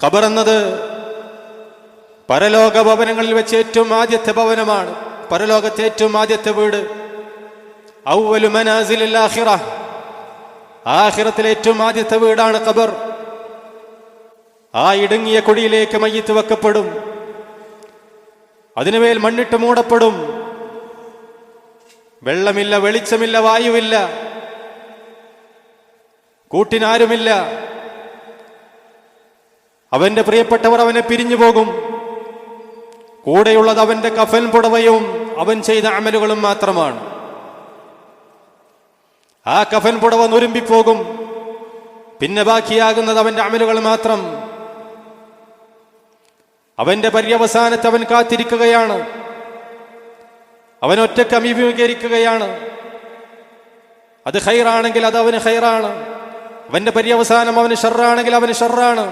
ഖബർ എന്നത് പരലോക ഭവനങ്ങളിൽ വെച്ച് ഏറ്റവും ആദ്യത്തെ ഭവനമാണ്, പരലോകത്തെ ഏറ്റവും ആദ്യത്തെ വീട്. അവ്വലു മനാസിലിൽ ആഖിറ, ആഖിറത്തിലെ ഏറ്റവും ആദ്യത്തെ വീടാണ് ഖബർ. ആ ഇടുങ്ങിയ കുഴിയിലേക്ക് മയ്യിത്ത് വെക്കപ്പെടും, അതിനുമേൽ മണ്ണിട്ട് മൂടപ്പെടും. വെള്ളമില്ല, വെളിച്ചമില്ല, വായുവില്ല, കൂട്ടിനാരുമില്ല. അവന്റെ പ്രിയപ്പെട്ടവർ അവനെ പിരിഞ്ഞു പോകും. കൂടെയുള്ളത് അവന്റെ കഫൻ പുടവയും അവൻ ചെയ്ത അമലുകളും മാത്രമാണ്. ആ കഫൻ പുടവ നുരുമ്പിപ്പോകും, പിന്നെ ബാക്കിയാകുന്നത് അവന്റെ അമലുകൾ മാത്രം. അവന്റെ പര്യവസാനത്തെ അവൻ കാത്തിരിക്കുകയാണ്, അവൻ ഒറ്റക്ക് അഭിമുഖീകരിക്കുകയാണ്. അത് ഖൈറാണെങ്കിൽ അത് അവന് ഖൈറാണ്, അവന്റെ പര്യവസാനം അവന് ഷർറാണെങ്കിൽ അവന് ഷർറാണ്.